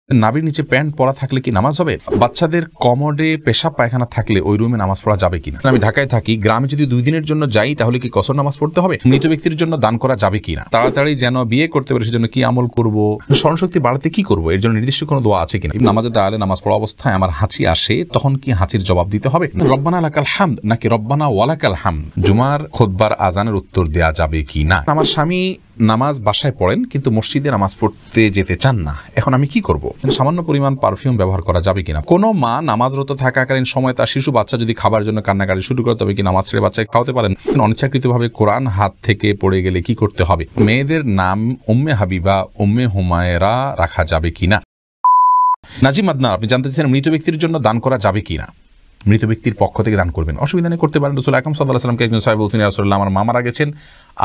নাভির নিচে প্যান্ট পরা থাকলে কি নামাজ হবে? বাচ্চাদের কমোডে পেশাব পায়খানা থাকলে ওই রুমে নামাজ পড়া যাবে কিনা? আমি ঢাকায় থাকি, গ্রামে যদি 2 দিনের জন্য যাই তাহলে কি কসর নামাজ পড়তে হবে? মৃত ব্যক্তির জন্য দান করা যাবে কিনা? তাড়াতাড়ি যেন বিয়ে করতে পারে সেজন্য কি আমল করব? স্মরণশক্তি বাড়াতে কি করব? এর জন্য নির্দিষ্ট কোনো দোয়া আছে কিনা? নামাজে দাঁড়ালে নামাজ পড়া অবস্থায় আমার হাঁচি আসে, তখন কি হাঁচির জবাব দিতে হবে? রব্বানা লাকাল হামদ নাকি রব্বানা ওয়ালাকাল হামদ জুমার খুতবার আজানের উত্তর দেয়া যাবে কিনা? আমার স্বামী নামাজ বাসায় পড়েন কিন্তু মসজিদে নামাজ পড়তে যেতে চান না, এখন আমি কি করব? সামান্য পরিমাণ পারফিউম ব্যবহার করা যাবে কিনা? কোনো মা নামাজরত থাকাকালীন সময় তার শিশু বাচ্চা যদি খাবার জন্য কান্নাকাটি শুরু করে তবে কি নামাজ ছেড়ে বাচ্চাকে খাওয়াতে পারেন? অনিচ্ছাকৃতভাবে কোরআন হাত থেকে পড়ে গেলে কি করতে হবে? মেয়েদের নাম উম্মে হাবিবা উম্মে হুমায়রা রাখা যাবে কিনা? নাজিম আদনান, আপনি জানতে চাচ্ছেন মৃত ব্যক্তির জন্য দান করা যাবে কিনা? মৃত ব্যক্তির পক্ষ থেকে দান করবেন, অসুবিধা নেই, করতে পারেন। রাসূল আকরাম সাল্লাল্লাহু আলাইহি ওয়াসাল্লামকে একজন সাহাবী বলছেন, ইয়া রাসূলুল্লাহ, আমার মা মারা গেছেন,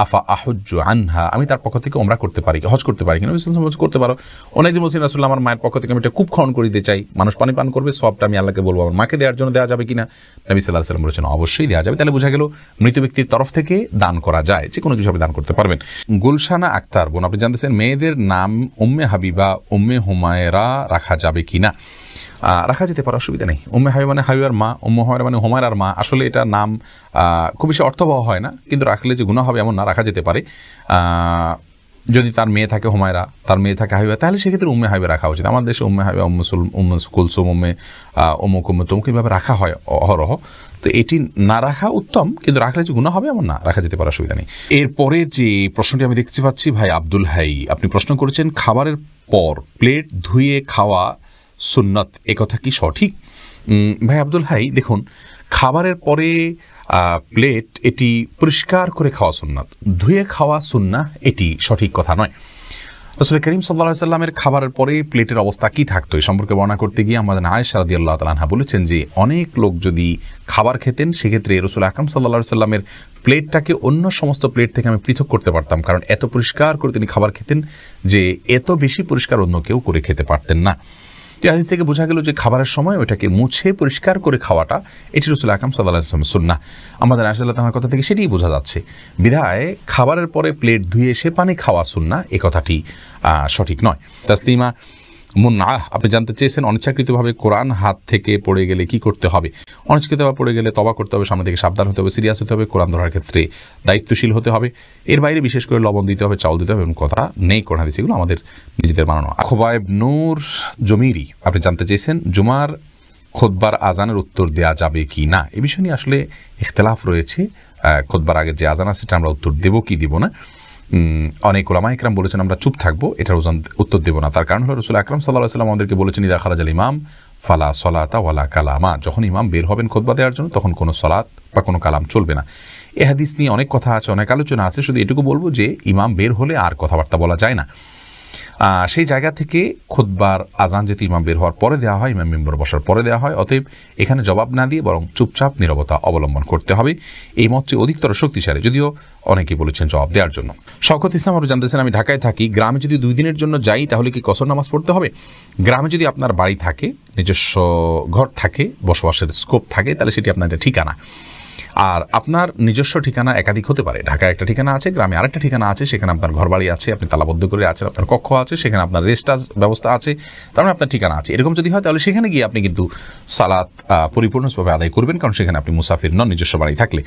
আফা আহুজ্জু আনহা, আমি তার পক্ষ থেকে ওমরা করতে পারি, হজ করতে পারি কিনা? নবী সাল্লাল্লাহু আলাইহি ওয়াসাল্লাম করতে পারো। অনেকে বলছেন, রাসূলুল্লাহ, আমার মায়ের পক্ষ থেকে আমি একটা কূপ খনন করে দিতে চাই, মানুষ পানি পান করবে, সবটা আমি আল্লাহকে বলবো, আমার মাকে দেওয়ার জন্য দেওয়া যাবে কিনা? নবী সাল্লাল্লাহু আলাইহি ওয়াসাল্লাম বলেছেন অবশ্যই দেওয়া যাবে। তাহলে বোঝা গেল মৃত ব্যক্তির তরফ থেকে দান করা যায়, যে কোনো কিছু আপনি দান করতে পারবেন। গুলশানা আক্তার বোন, আপনি জানতেছেন মেয়েদের নাম উম্মে হাবিবা উম্মে হুমায়রা রাখা যাবে কিনা? রাখা যেতে পারে, অসুবিধা নেই। উম্মে হাবিবা মানে হাবিবার মা, উম্মে হুমায়রা মানে হুমায়রার মা। আসলে এটা নাম খুব বেশি অর্থবহ হয় না, কিন্তু রাখলে যে গুনাহ হবে এমন না, রাখা যেতে পারে। যদি তার মেয়ে থাকে হুমায়রা, তার মেয়ে থাকে হাবিবা, তাহলে সেক্ষেত্রে উম্মে হাবিবা রাখা উচিত। আমাদের দেশে উম্মে হাবিবা উম্মে কুলসুম উম্মে অমুক উম্মে তমুক এইভাবে রাখা হয় অহরহ, তো এটি না রাখা উত্তম, কিন্তু রাখলে যে গুনাহ হবে এমন না, রাখা যেতে পারে, অসুবিধা নেই। এরপরে যে প্রশ্নটি আমি দেখতে পাচ্ছি, ভাই আব্দুল হাই, আপনি প্রশ্ন করেছেন খাবারের পর প্লেট ধুয়ে খাওয়া সুন্নত, একথা কি সঠিক? ভাই আব্দুল হাই, দেখুন, খাবারের পরে প্লেট এটি পরিষ্কার করে খাওয়া সুন্নাত, ধুয়ে খাওয়া সুন্নাহ এটি সঠিক কথা নয়। রাসূল করিম সাল্লাল্লাহু আলাইহি ওয়াসাল্লামের খাবারের পরে প্লেটের অবস্থা কি থাকতো এই সম্পর্কে বর্ণনা করতে গিয়ে আমাদের আয়েশা রাদিয়াল্লাহু তাআলা আনহা বলেছেন যে অনেক লোক যদি খাবার খেতেন সেক্ষেত্রে রাসূল আকরাম সাল্লাল্লাহু আলাইহি ওয়াসাল্লামের প্লেটটাকে অন্য সমস্ত প্লেট থেকে আমি পৃথক করতে পারতাম, কারণ এত পরিষ্কার করে তিনি খাবার খেতেন যে এত বেশি পরিষ্কার অন্য কেউ করে খেতে পারতেন না। এই হাদিস থেকে বোঝা গেল যে খাবারের সময় ওইটাকে মুছে পরিষ্কার করে খাওয়াটা এটি রাসূল আকরাম সাল্লাল্লাহু আলাইহি ওয়াসাল্লামের সুন্নাহ। আমাদের আয়েশা রাদিয়াল্লাহু তাআলার কথা থেকে সেটাই বোঝা যাচ্ছে। বিধায় খাবারের পরে প্লেট ধুয়ে সে পানি খাওয়া সুন্নাহ, এ কথাটি সঠিক নয়। তাসলিমা মুন্নাহ, আপনি জানতে চেয়েছেন অনিচ্ছাকৃতভাবে কোরআন হাত থেকে পড়ে গেলে কি করতে হবে? অনিচ্ছাকৃতভাবে পড়ে গেলে তওবা করতে হবে, সামনে থেকে সাবধান হতে হবে, সিরিয়াস হতে হবে, কোরআন ধরার ক্ষেত্রে দায়িত্বশীল হতে হবে। এর বাইরে বিশেষ করে লবণ দিতে হবে, চাউল দিতে হবে এমন কথা নেই কোরআন হাদিসে, এগুলো আমাদের নিজেদের বানানো। খোবায়েব নূর জমিরি, আপনি জানতে চেয়েছেন জুমার খুতবার আজানের উত্তর দেওয়া যাবে কি না? এ বিষয় নিয়ে আসলে ইখতিলাফ রয়েছে। খুতবার আগে যে আজান আছে সেটা আমরা উত্তর দেবো কি দিব না। অনেক উলামা ইকরাম বলেছেন আমরা চুপ থাকবো, এটার উত্তর দেব না। তার কারণ হলো রাসূল আকরাম সাল্লাল্লাহু আলাইহি ওয়াসাল্লাম আমাদেরকে বলেছেন, ইযা খারাজাল ইমাম ফালা সলাতা ওয়ালা কালামা, যখন ইমাম বের হবেন খুতবা দেওয়ার জন্য তখন কোনো সলাত বা কোনো কালাম চলবে না। এ হাদিস নিয়ে অনেক কথা আছে, অনেক আলোচনা আছে, শুধু এটুকু বলবো যে ইমাম বের হলে আর কথাবার্তা বলা যায় না। সেই জায়গা থেকে খুতবার আজান যেহেতু ইমাম বের হওয়ার পরে দেওয়া হয়, ইমাম মিম্বরে বসার পরে দেওয়া হয়, অতএব এখানে জবাব না দিয়ে বরং চুপচাপ নীরবতা অবলম্বন করতে হবে। এই মতটি অধিকতর শক্তিশালী, যদিও অনেকে বলেছেন জবাব দেওয়ার জন্য। শওকত ইসলাম, আপনি জানতেছেন আমি ঢাকায় থাকি, গ্রামে যদি 2 দিনের জন্য যাই তাহলে কি কসর নামাজ পড়তে হবে? গ্রামে যদি আপনার বাড়ি থাকে, নিজস্ব ঘর থাকে, বসবাসের স্কোপ থাকে, তাহলে সেটি আপনার একটা ঠিকানা। আর আপনার নিজস্ব ঠিকানা একাধিক হতে পারে, ঢাকায় একটা ঠিকানা আছে, গ্রামে আরেকটা ঠিকানা আছে, সেখানে আপনার ঘর বাড়ি আছে, আপনি তালাবদ্ধ করে আছেন, আপনার কক্ষ আছে, সেখানে আপনার রেস্ট ব্যবস্থা আছে, তার মানে আপনার ঠিকানা আছে। এরকম যদি হয় তাহলে সেখানে গিয়ে আপনি কিন্তু সালাত পরিপূর্ণভাবে আদায় করবেন, কারণ সেখানে আপনি মুসাফির নন নিজস্ব বাড়ি থাকলে।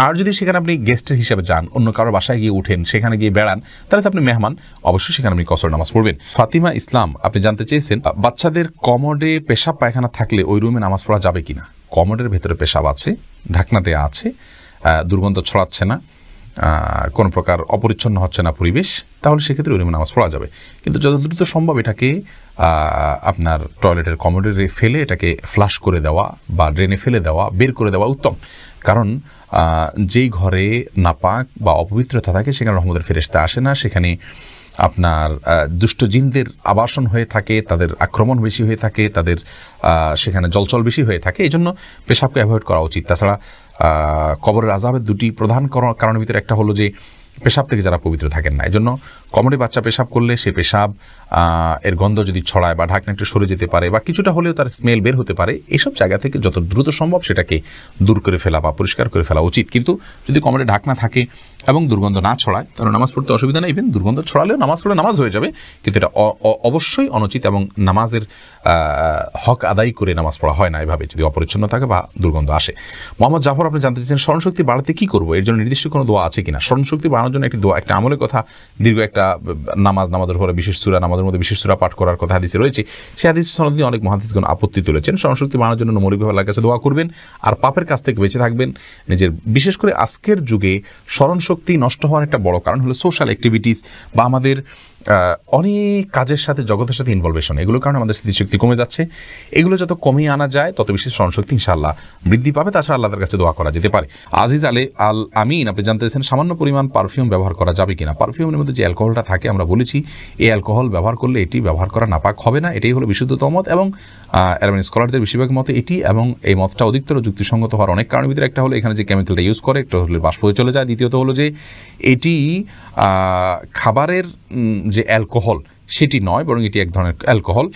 আর যদি সেখানে আপনি গেস্টের হিসেবে যান, অন্য কারোর বাসায় গিয়ে উঠেন, সেখানে গিয়ে বেড়ান, তাহলে তো আপনি মেহমান, অবশ্যই সেখানে আপনি কসর নামাজ পড়বেন। ফাতিমা ইসলাম, আপনি জানতে চেয়েছেন বাচ্চাদের কমোডে পেশাব পায়খানা থাকলে ওই রুমে নামাজ পড়া যাবে কিনা? কমোডের ভেতরে পেশাব আছে, ঢাকনা দেওয়া আছে, দুর্গন্ধ ছড়াচ্ছে না, কোনো প্রকার অপরিচ্ছন্ন হচ্ছে না পরিবেশ, তাহলে সেক্ষেত্রে ওই রুমে নামাজ পড়া যাবে। কিন্তু যত দ্রুত সম্ভব এটাকে আপনার টয়লেটের কমোডে ফেলে এটাকে ফ্লাশ করে দেওয়া বা ড্রেনে ফেলে দেওয়া, বের করে দেওয়া উত্তম। কারণ যেই ঘরে নাপাক বা অপবিত্রতা থাকে সেখানে রহমতের ফেরেশতা আসে না, সেখানে আপনার দুষ্ট জিনদের আবাসন হয়ে থাকে, তাদের আক্রমণ বেশি হয়ে থাকে, তাদের সেখানে জলচল বেশি হয়ে থাকে, এই জন্য পেশাবকে অ্যাভয়েড করা উচিত। তাছাড়া কবরের আযাবের 2টি প্রধান কারণের ভিতরে একটা হলো যে পেশাব থেকে যারা পবিত্র থাকেন না। এই জন্য কমোডে বাচ্চা পেশাব করলে সে পেশাব এর গন্ধ যদি ছড়ায় বা ঢাকনা একটু সরে যেতে পারে বা কিছুটা হলেও তার স্মেল বের হতে পারে, এইসব জায়গা থেকে যত দ্রুত সম্ভব সেটাকে দূর করে ফেলা বা পরিষ্কার করে ফেলা উচিত। কিন্তু যদি কমোডে ঢাকনা থাকে এবং দুর্গন্ধ না ছড়ায় তাহলে নামাজ পড়তে অসুবিধা নেই। ইভেন দুর্গন্ধ ছড়ালেও নামাজ পড়লে নামাজ হয়ে যাবে, কিন্তু এটা অবশ্যই অনুচিত এবং নামাজের হক আদায় করে নামাজ পড়া হয় না এভাবে, যদি অপরিচ্ছন্ন থাকে বা দুর্গন্ধ আসে। মোহাম্মদ জাফর, আপনি জানতে চাইছেন স্মরণশক্তি বাড়াতে কি করবো, এর জন্য নির্দিষ্ট কোনো দোয়া আছে কিনা? স্মরণশক্তি বাড়ানোর জন্য একটি দোয়া, একটা আমলের কথা, দীর্ঘ একটা নামাজের পরে বিশেষ সূরা, নামাজের মধ্যে বিশেষ সূরা পাঠ করার কথা হাদিসে রয়েছে। সেই হাদিস সনদ নিয়ে অনেক মুহাদ্দিসগণ আপত্তি তুলেছেন। স্মরণশক্তি বাড়ানোর জন্য মৌলিকভাবে আল্লাহর কাছে দোয়া করবেন আর পাপের কাছ থেকে বেঁচে থাকবেন। নিজের বিশেষ করে আজকের যুগে স্মরণশক্তি নষ্ট হওয়ার একটা বড় কারণ হলো সোশ্যাল অ্যাক্টিভিটিস বা আমাদের অনেক কাজের সাথে, জগতের সাথে ইনভলভেশন, এগুলোর কারণে আমাদের স্মৃতিশক্তি কমে যাচ্ছে। এগুলো যত কমিয়ে আনা যায় তত বেশি স্মরণশক্তি ইনশাআল্লাহ বৃদ্ধি পাবে। তাছাড়া আল্লাহর কাছে দোয়া করা যেতে পারে। আজিজ আল আমিন, আপনি জানতে চাইছেন সামান্য পরিমাণ পারফিউম ব্যবহার করা যাবে কিনা? পারফিউমের মধ্যে যে অ্যালকোহলটা থাকে আমরা বলেছি এই অ্যালকোহল ব্যবহার করলে এটি ব্যবহার করা নাপাক হবে না, এটাই হলো বিশুদ্ধতম মত এবং অ্যারাবিক স্কলারদের বেশিরভাগ মতে এটি, এবং এই মতটা অধিকতর যুক্তিসঙ্গত হওয়ার অনেক কারণের ভিতরে একটা হলো এখানে যে কেমিক্যালটা ইউজ করে একটা হলে বাষ্প হয়ে চলে যায়, দ্বিতীয়ত হলো যে এটি খাবারের যে অ্যালকোহল সেটি নয়, বরং এটি এক ধরনের অ্যালকোহল,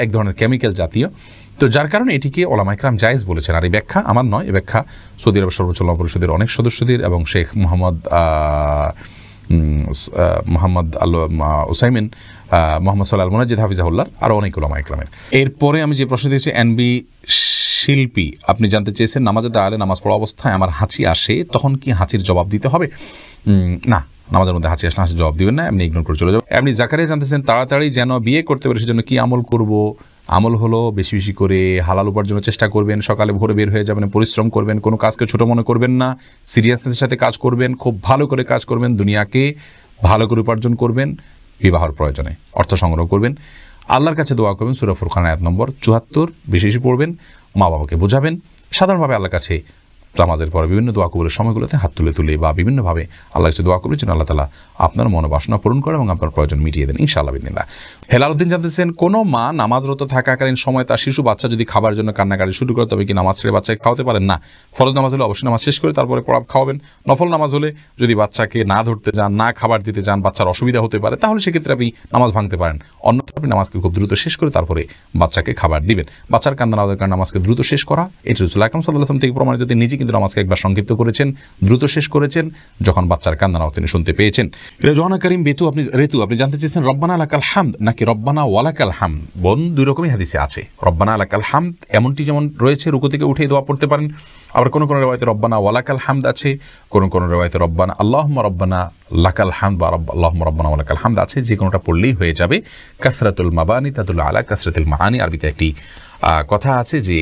এক ধরনের কেমিক্যাল জাতীয়। তো যার কারণে এটিকে ওলামা ইকরাম জায়েজ বলেছেন। আর এই ব্যাখ্যা আমার নয়, এই ব্যাখ্যা সৌদি আরবের সর্বোচ্চ ওলামা পরিষদের অনেক সদস্যদের এবং শেখ মোহাম্মদ উসাইমিন, মোহাম্মদ সাল্লাহ আল মুনাজ্জিদ হাফিজাহুল্লাহ, আরও অনেক ওলামা ইকরামের। এরপরে আমি যে প্রশ্ন দিয়েছি এনবি শিল্পী, আপনি জানতে চেয়েছেন নামাজে দাঁড়ালে নামাজ পড়া অবস্থায় আমার হাঁচি আসে, তখন কি হাঁচির জবাব দিতে হবে? না, নামাজের মধ্যে হাঁচি আসলে হাঁচি জবাব দিবেন না, এমনি ইগনোর করে চলে যাবো। এমনি জাকারিয়া জানতেছেন তাড়াতাড়ি যেন বিয়ে করতে পারে সেজন্য কি আমল করব? আমল হলো বেশি বেশি করে হালাল উপার্জনের চেষ্টা করবেন, সকালে ভোরে বের হয়ে যাবেন, পরিশ্রম করবেন, কোনো কাজকে ছোট মনে করবেন না, সিরিয়াসনেসের সাথে কাজ করবেন, খুব ভালো করে কাজ করবেন, দুনিয়াকে ভালো করে উপার্জন করবেন, বিবাহর প্রয়োজনে অর্থ সংগ্রহ করবেন, আল্লাহর কাছে দোয়া করবেন, সূরা ফুরকান আয়াত নম্বর ৭৪ বেশি বেশি পড়বেন, মা বাবাকে বোঝাবেন, সাধারণভাবে আল্লাহর কাছে নামাজের পরে বিভিন্ন দোয়া কবুলের সময়গুলোতে হাত তুলে তুলে বা বিভিন্নভাবে আল্লাহর কাছে দোয়া করবেন যেন আল্লাহ তাআলা আপনার মনোবাসনা পূরণ করে এবং আপনার প্রয়োজন মিটিয়ে দেন ইনশাআল্লাহ বিদিনিল্লাহ। হেলাল উদ্দিন জানতেছেন কোনো মা নামাজরত থাকাকালীন সময় তার শিশু বাচ্চা যদি খাবার জন্য কান্নাকাটি শুরু করে তবে কি নামাজ ছেড়ে বাচ্চাকে খাওয়াতে পারেন? না, ফরজ নামাজ হলে অবশ্যই নামাজ শেষ করে তারপরে পড়া খাওয়াবেন। নফল নামাজ হলে যদি বাচ্চাকে না ধরতে যান, না খাবার দিতে যান, বাচ্চার অসুবিধা হতে পারে, তাহলে সেক্ষেত্রে আপনি নামাজ ভাঙতে পারেন। অন্যথা আপনি নামাজকে খুব দ্রুত শেষ করে তারপরে বাচ্চাকে খাবার দিবেন। বাচ্চার কান্না না দরকার, নামাজকে দ্রুত শেষ করা এটি রাসূল আকরাম সাল্লাল্লাহু আলাইহি ওয়াসাল্লাম থেকে প্রমাণিত। তিনি নিজে কিন্তু নামাজকে একবার সংক্ষিপ্ত করেছেন, দ্রুত শেষ করেছেন যখন বাচ্চার কান্না আওয়াজ তিনি শুনতে পেয়েছেন। জোহানা করিম রেতু, আপনি জানতে চেয়েছেন রব্বানা লাকাল হামদ নাকি রব্বানা ওয়ালাকাল হামদ? বোন, দুই রকমই হাদিসে আছে। রব্বানা লাকাল হামদ এমনটি যেমন রয়েছে রুকু থেকে উঠে দোয়া পড়তে পারেন, আবার কোন কোন রিওয়ায়াতে রব্বানা ওয়ালাকাল হামদ আছে, কোন কোন রিওয়ায়াতে রব্বানা আল্লাহুম্মা রব্বানা লাকাল হামদ বা আল্লাহুম্মা রব্বানা ওয়ালাকাল হামদ আছে। যে কোনোটা পড়লেই হয়ে যাবে। কাসরাতুল মাবানি তাদুল্লু আলা কাসরাতিল মাআনি, আরবিতে একটি কথা আছে যে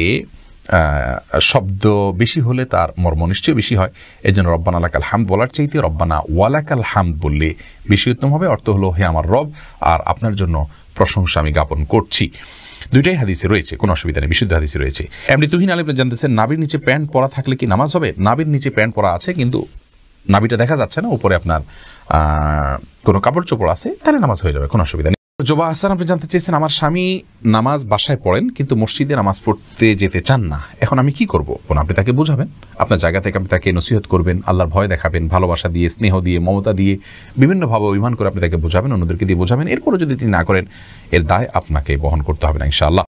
শব্দ বেশি হলে তার মর্ম নিশ্চয়ই বেশি হয়। এই জন্য রব্বানা লাকাল হামদ বলার চাইতে রব্বানা ওয়ালাকাল হামদ বললে বেশি উত্তম হবে। অর্থ হলো হে আমার রব, আর আপনার জন্য প্রশংসা আমি জ্ঞাপন করছি। দুইটাই হাদিসে রয়েছে, কোনো অসুবিধা নেই, বিশুদ্ধ হাদিসে রয়েছে। এমনি তুহিন আলী জানতেছেন নাবির নিচে প্যান্ট পরা থাকলে কি নামাজ হবে? নাবির নিচে প্যান্ট পরা আছে কিন্তু নাবিটা দেখা যাচ্ছে না, উপরে আপনার কোনো কাপড় চোপড় আছে, তাহলে নামাজ হয়ে যাবে, কোনো অসুবিধা নেই। জোবা হাসান, আপনি জানতে চেয়েছেন আমার স্বামী নামাজ বাসায় পড়েন কিন্তু মসজিদে নামাজ পড়তে যেতে চান না, এখন আমি কি করব? আপনি তাকে বোঝাবেন, আপনার জায়গা থেকে আপনি তাকে নসিহত করবেন, আল্লাহর ভয় দেখাবেন, ভালোবাসা দিয়ে, স্নেহ দিয়ে, মমতা দিয়ে, বিভিন্নভাবে অভিমান করে আপনি তাকে বোঝাবেন, অন্যদেরকে দিয়ে বোঝাবেন। এরপরও যদি তিনি না করেন এর দায় আপনাকে বহন করতে হবে না ইনশাআল্লাহ।